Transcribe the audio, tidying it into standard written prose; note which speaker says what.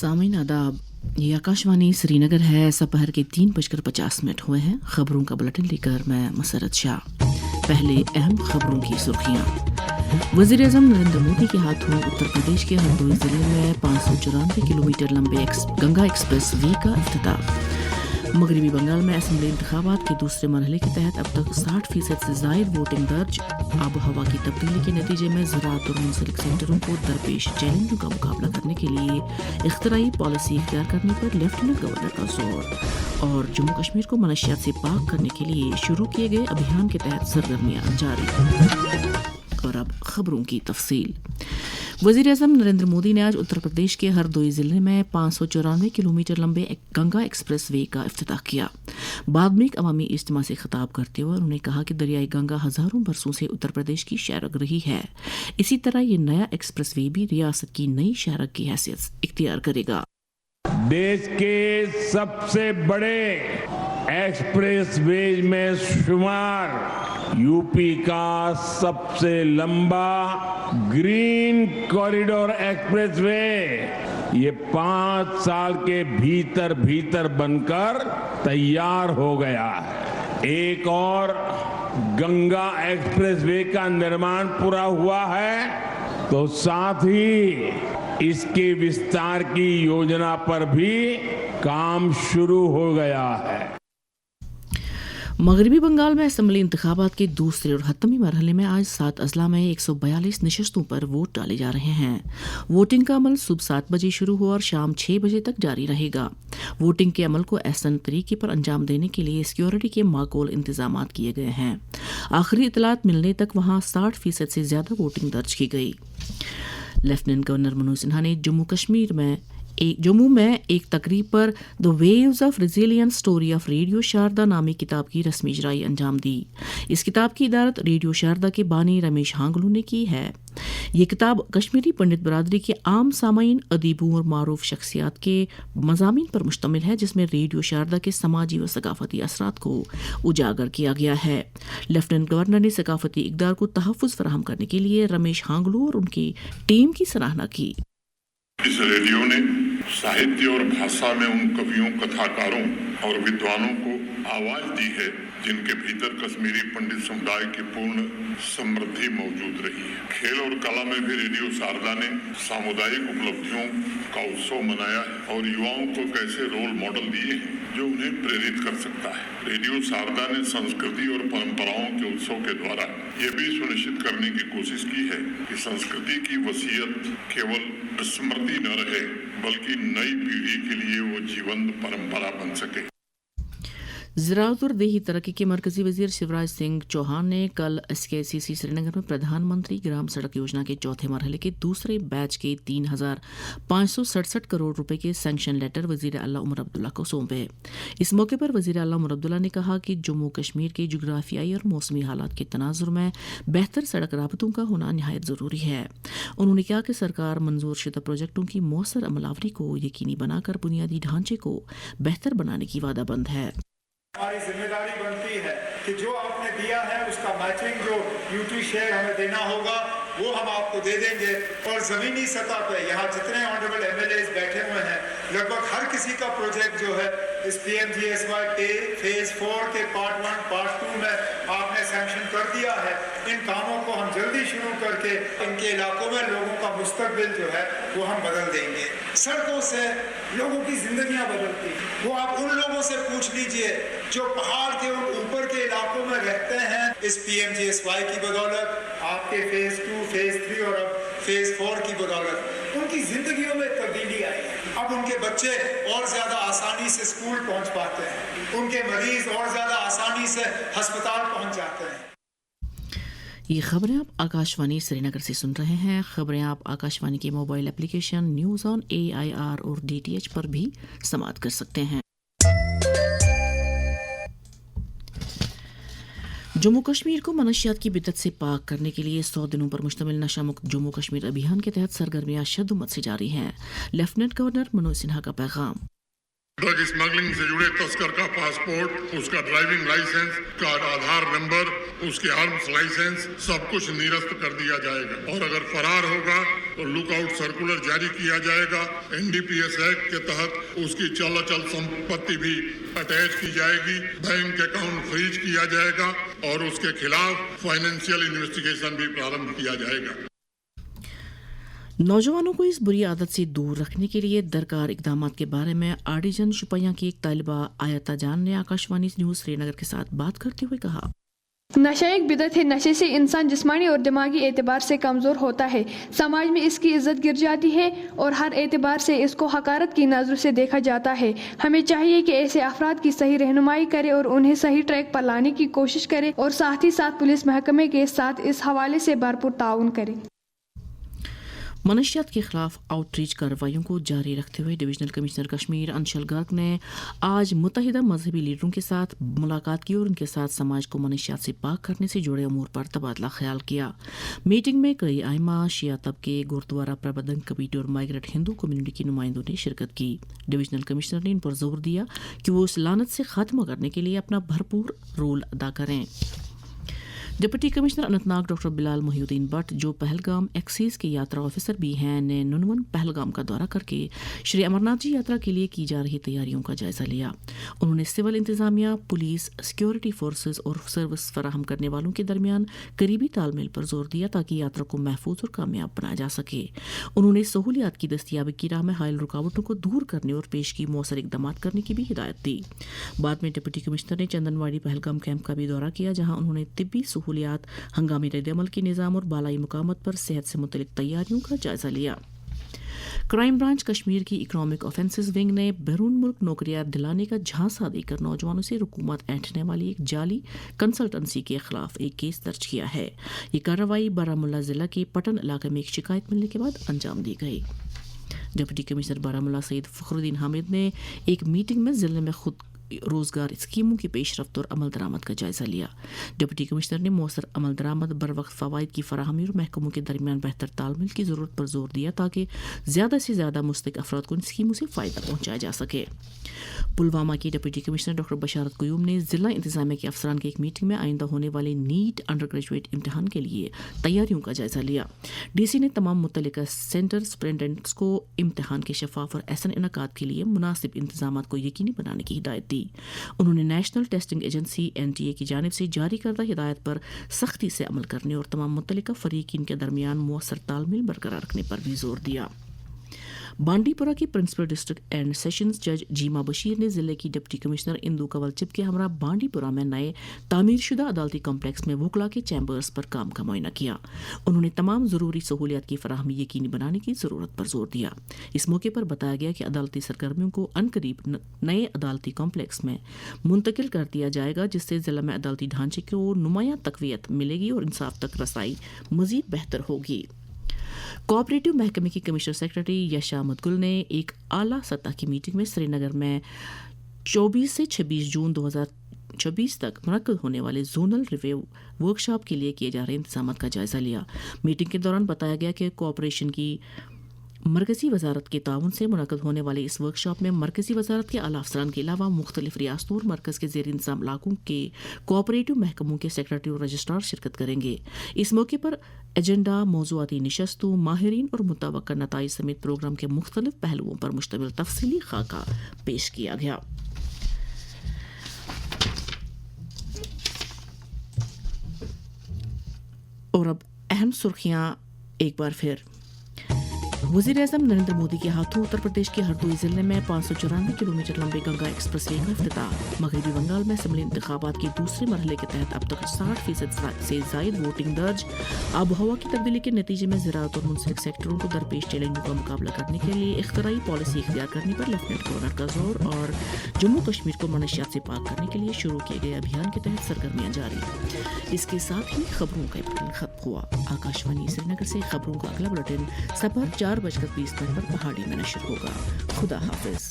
Speaker 1: सामीन आदाब, ये आकाशवाणी श्रीनगर है। दोपहर के 3:50 हुए हैं। खबरों का बुलेटिन लेकर मैं मसरत शाह। पहले अहम खबरों की सुर्खियां। वज़ीर-ए-आज़म नरेंद्र मोदी के हाथों उत्तर प्रदेश के हरदोई जिले में 594 किलोमीटर लंबे गंगा एक्सप्रेस वे का इफ्तिताह। मगरबी बंगाल में असेंबली इंतखाबात के दूसरे मरहले के तहत अब तक 60% से ज़ायद वोटिंग दर्ज। आब हवा की तब्दीली के नतीजे में ज़राअत और मुंसलिक सेक्टरों को दरपेश चैलेंजों का मुकाबला करने के लिए इख्तिराई पॉलिसी इख्तियार करने पर लेफ्टिनेंट गवर्नर का जोर। और जम्मू कश्मीर को मनशियात से पाक करने के लिए शुरू किए गए अभियान के तहत सरगर्मियां जारी। और अब खबरों की तफसील। वज़ीर-ए-आज़म नरेंद्र मोदी ने आज उत्तर प्रदेश के हरदोई जिले में 594 किलोमीटर लंबे गंगा एक्सप्रेस वे का इफ्तिताह किया। बाद में एक अवामी इज्तिमा से खिताब करते हुए उन्होंने कहा कि दरियाई गंगा हजारों बरसों से उत्तर प्रदेश की शहरग रही है। इसी तरह ये नया एक्सप्रेस वे भी रियासत की नई शहरग की हैसियत इख्तियार करेगा।
Speaker 2: देश के सबसे बड़े एक्सप्रेस वे में शुमार यूपी का सबसे लंबा ग्रीन कॉरिडोर एक्सप्रेस वे ये 5 साल के भीतर बनकर तैयार हो गया है। एक और गंगा एक्सप्रेस वे का निर्माण पूरा हुआ है तो साथ ही इसके विस्तार की योजना पर भी काम शुरू हो गया है।
Speaker 1: मगरबी बंगाल में असेंबली इंतखाबात के दूसरे और खत्मी मरहले में आज 7 अजला में 142 नशस्तों पर वोट डाले जा रहे हैं। वोटिंग का अमल सुबह 7 बजे शुरू हुआ और शाम 6 बजे तक जारी रहेगा। वोटिंग के अमल को एहसन तरीके पर अंजाम देने के लिए सिक्योरिटी के माकूल इंतजाम किए गए हैं। आखिरी इतलात मिलने तक वहां 60% से ज्यादा वोटिंग दर्ज की गई। लेफ्टिनेंट गवर्नर मनोज सिन्हा ने जम्मू में एक तकरीब पर the waves of resilience story of radio Sharda नामी किताब की रस्मी इजराई अंजाम दी। इस किताब की इदारत रेडियो शारदा के बानी रमेश हांगलू ने की है। ये किताब कश्मीरी पंडित बरादरी के आम सामाईन, अदीबों और मारूफ शख्सियात के मज़ामीन पर मुश्तमिल है, जिसमें रेडियो शारदा के समाजी व सकाफती असरात को उजागर किया गया है। लेफ्टिनेंट गवर्नर ने सकाफती इक़दार को तहफ़्फ़ुज़ फराहम करने के लिए रमेश हांगलू और उनकी टीम की सराहना की।
Speaker 3: इस रेडियो ने साहित्य और भाषा में उन कवियों, कथाकारों और विद्वानों को आवाज दी है जिनके भीतर कश्मीरी पंडित समुदाय की पूर्ण समृद्धि मौजूद रही है। खेल और कला में भी रेडियो शारदा ने सामुदायिक उपलब्धियों का उत्सव मनाया है और युवाओं को कैसे रोल मॉडल दिए हैं जो उन्हें प्रेरित कर सकता है। रेडियो शारदा ने संस्कृति और परंपराओं के उत्सव के द्वारा ये भी सुनिश्चित करने की कोशिश की है कि संस्कृति की वसीयत केवल स्मृति न रहे बल्कि नई पीढ़ी के लिए वो जीवंत परंपरा बन सके।
Speaker 1: ज़राअत और देही तरक्की के मरकजी वजीर शिवराज सिंह चौहान ने कल SKCC श्रीनगर में प्रधानमंत्री ग्राम सड़क योजना के चौथे मरहले के दूसरे बैच के 3,567 करोड़ रुपए के सैंक्शन लेटर वजीर आला उमर अब्दुल्ला को सौंपे। इस मौके पर वजीर आला उमर अब्दुल्ला ने कहा कि जम्मू कश्मीर के जोग्राफियाई और मौसमी हालात के तनाजुर में बेहतर सड़क राबतों का होना निहायत ज़रूरी है। उन्होंने कहा कि सरकार मंजूर शुदा प्रोजेक्टों की मौसर अमलावरी को यकीनी बनाकर बुनियादी ढांचे को बेहतर बनाने की वादाबंद है।
Speaker 4: हमारी जिम्मेदारी बनती है कि जो आपने दिया है उसका मैचिंग जो यूटी शेयर हमें देना होगा वो हम आपको दे देंगे। और जमीनी सतह पे यहाँ जितने ऑनरेबल MLAs बैठे हुए हैं लगभग हर किसी का प्रोजेक्ट जो है इस PMGSY फेज 4 के पार्ट 1 पार्ट 2 में आपने सैंक्शन कर दिया है। इन कामों को हम जल्दी शुरू करके इनके इलाकों में लोगों का मुस्तकबिल जो है वो हम बदल देंगे। सड़कों से लोगों की जिंदगियां बदलती हैं। वो आप उन लोगों से पूछ लीजिए जो पहाड़ के ऊपर के इलाकों में रहते हैं। इस PMGSY की बदौलत, आपके फेज 2, फेज 3 और अब फेज 4 की बदौलत उनकी जिंदगियों में तब्दीली आई है। अब उनके बच्चे और ज्यादा आसानी से स्कूल पहुंच पाते हैं, उनके मरीज और ज्यादा आसानी से अस्पताल पहुंच जाते हैं।
Speaker 1: ये खबरें आप आकाशवाणी श्रीनगर से सुन रहे हैं। खबरें आप आकाशवाणी के mobile application news on AIR और DTH पर भी समाअत कर सकते हैं। जम्मू कश्मीर को मनशियात की बिदत से पाक करने के लिए 100 दिनों पर मुश्तमिल नशा मुक्त जम्मू कश्मीर अभियान के तहत सरगर्मियां शद्दुमत से जारी हैं। लेफ्टिनेंट गवर्नर मनोज सिन्हा का पैगाम।
Speaker 5: ड्रग स्मगलिंग से जुड़े तस्कर का पासपोर्ट, उसका ड्राइविंग लाइसेंस, का आधार नंबर, उसके आर्म्स लाइसेंस सब कुछ निरस्त कर दिया जाएगा और अगर फरार होगा लुक आउट सर्कुलर जारी किया जाएगा। NDPS एक्ट के तहत उसकी चल संपत्ति भी अटैच की जाएगी, बैंक अकाउंट फ्रीज किया जाएगा और उसके खिलाफ फाइनेंशियल इन्वेस्टिगेशन भी प्रारंभ किया जाएगा।
Speaker 1: नौजवानों को इस बुरी आदत से दूर रखने के लिए दरकार इकदाम के बारे में आर्टिजन शुपैया की एक तालिबा आयता जान ने आकाशवाणी न्यूज श्रीनगर के साथ बात करते हुए कहा,
Speaker 6: नशा एक बिदत है। नशे से इंसान जिस्मानी और दिमागी एतबार से कमज़ोर होता है, समाज में इसकी इज्जत गिर जाती है और हर एतबार से इसको हकारत की नज़र से देखा जाता है। हमें चाहिए कि ऐसे अफराद की सही रहनुमाई करे और उन्हें सही ट्रैक पर लाने की कोशिश करे और साथ ही साथ पुलिस महकमे के साथ इस हवाले से भरपूर ताउन करे।
Speaker 1: मनशियात के खिलाफ आउटरीच कार्रवाइयों को जारी रखते हुए डिविजनल कमिश्नर कश्मीर अंशल गर्ग ने आज मुत्तहिदा मजहबी लीडरों के साथ मुलाकात की और उनके साथ समाज को मनशियात से पाक करने से जुड़े अमूर पर तबादला ख्याल किया। मीटिंग में कई आइमा, शिया तबके, गुरुद्वारा प्रबंधन कमेटी और माइग्रेंट हिंदू कम्युनिटी के नुमाइंदों ने शिरकत की। डिविजनल कमिश्नर ने इन पर जोर दिया कि वो इस लानत से खात्मा करने के लिए अपना भरपूर रोल अदा करें। Deputy commissioner Anantnag doctor Bilal Mohiuddin Bhatt, जो पहलगाम एक्साइज के यात्रा ऑफिसर भी हैं, ने नुनवन पहलगाम का दौरा करके श्री अमरनाथ जी यात्रा के लिए की जा रही तैयारियों का जायजा लिया। उन्होंने सिविल इंतजामिया, पुलिस, सिक्योरिटी फोर्सेज और सर्विस फराहम करने वालों के दरमियान करीबी तालमेल पर जोर दिया ताकि यात्रा को महफूज और कामयाब बनाया जा सके। उन्होंने सहूलियात की दस्तियाबी की राह में हायल रुकावटों को दूर करने और पेश की मौसर इकदाम करने की भी हिदायत दी। बाद में डिप्टी कमिश्नर ने चंदनवाड़ी पहलगाम कैंप का भी दौरा किया, जहां उन्होंने तिब्बी सहूलियात, हंगामी रद्द-ए-अमल के निज़ाम और बालाई मुकामत पर सेहत से मुतल्लिक तैयारियों का जायजा लिया। क्राइम ब्रांच कश्मीर की इकोनॉमिक ऑफेंसेस विंग ने बैरून मुल्क नौकरियां दिलाने का झांसा देकर नौजवानों से हुकूमत ऐंठने वाली एक जाली कंसल्टेंसी के खिलाफ एक केस दर्ज किया है। ये कार्रवाई बारामुल्ला जिला के पटन इलाके में एक शिकायत मिलने के बाद अंजाम दी गई। डिप्टी कमिश्नर बारामुल्ला सईद फखरुद्दीन हामिद ने एक मीटिंग में जिले में खुद रोजगार स्कीमों की पेशरफ्त और अमल दरामद का जायजा लिया। डिप्टी कमिश्नर ने मौसर अमल दरामद, बर वक्त फवाइद की फराहमी और महकमों के दरमियान बेहतर तालमेल की जरूरत पर जोर दिया ताकि ज्यादा से ज्यादा मुस्तहिक अफराद को इन स्कीमों से फायदा पहुंचाया जा सके। पुलवामा की डिप्टी कमिश्नर डॉक्टर बशारत कुयूम ने जिला इंतजामिया के अफसरान की एक मीटिंग में आइंदा होने वाले नीट अंडर ग्रेजुएट इम्तिहान के लिए तैयारियों का जायजा लिया। डीसी ने तमाम मुतल्लिका सेंटर सुपरिटेंडेंट्स को इम्तिहान के शफाफ और ऐसा इनकाद के लिए मुनासिब इंतजाम को यकीनी बनाने की हिदायत दी। उन्होंने नेशनल टेस्टिंग एजेंसी NTA की जानिब से जारी करदा हिदायत पर सख्ती से अमल करने और तमाम मुतल्लिका फरीकीन के दरमियान मौसर तालमेल बरकरार रखने पर भी जोर दिया। बांडीपुरा की प्रिंसिपल डिस्ट्रिक्ट एंड सेशंस जज जीमा बशीर ने जिले की deputy commissioner Indu Kanwal chip के हमरा बांडीपुरा में नए तामीरशुदा अदालती कॉम्प्लेक्स में वकला के चैम्बर्स पर काम का मुआयना किया। उन्होंने तमाम जरूरी सहूलियात की फराहमी यकीनी बनाने की जरूरत पर जोर दिया। इस मौके पर बताया गया कि अदालती सरगर्मियों को अनकरीब नए अदालती कॉम्प्लेक्स में मुंतकिल कर दिया जाएगा, जिससे जिला में अदालती ढांचे को नुमाया तकवीयत मिलेगी और इंसाफ तक रसाई मजीद बेहतर होगी। कोऑपरेटिव महकमे की कमिश्नर सेक्रेटरी यशा मुदगुल ने एक आला सतह की मीटिंग में श्रीनगर में 24 से 26 जून 2026 तक मुनक्किद होने वाले जोनल रिव्यू वर्कशॉप के लिए किए जा रहे इंतजाम का जायजा लिया। मीटिंग के दौरान बताया गया कि कोऑपरेशन की मरकजी वजारत के ताउन से मुनक्किद होने वाले इस वर्कशॉप में मरकजी वजारत के आला अफसरान के अलावा मुख्तलिफ रियासतों और मरकज के ज़ेर इंतजाम इलाकों के कोऑपरेटिव महकमों के सेक्रेटरी और रजिस्ट्रार शिरकत करेंगे। इस मौके पर एजेंडा, मौज़ूआती निशस्तों, माहिरीन और मुतवक्का नताइज समेत प्रोग्राम के मुख्तलिफ पहलुओं पर मुश्तमिल तफसीली खाका पेश किया गया। और अब अहम सुर्खियां एक बार फिर। वज़ीर-ए-आज़म नरेंद्र मोदी के हाथों उत्तर प्रदेश के हरदोई जिले में 594 किलोमीटर लंबे गंगा एक्सप्रेसवे का इफ्तिताह। मगरबी बंगाल में असेंबली इंतखाबात के दूसरे मरहले के तहत अब तक 60% से जायद वोटिंग दर्ज। आब हवा की तब्दीली के नतीजे में ज़राअत और मुंसलिक सेक्टरों को दरपेश चैलेंजों का मुकाबला करने के लिए इख्तिराई पॉलिसी इख्तियार करने पर लेफ्टिनेंट गवर्नर का जोर। और जम्मू कश्मीर को मनशियात से पाक करने के लिए शुरू किए गए अभियान के तहत सरगर्मियां जारी। इसके साथ ही खबरों का बुलेटिन खत्म हुआ। आकाशवाणी श्रीनगर से खबरों का अगला बुलेटिन सपहर 4:20 पर पहाड़ी में नशर होगा। खुदा हाफिज।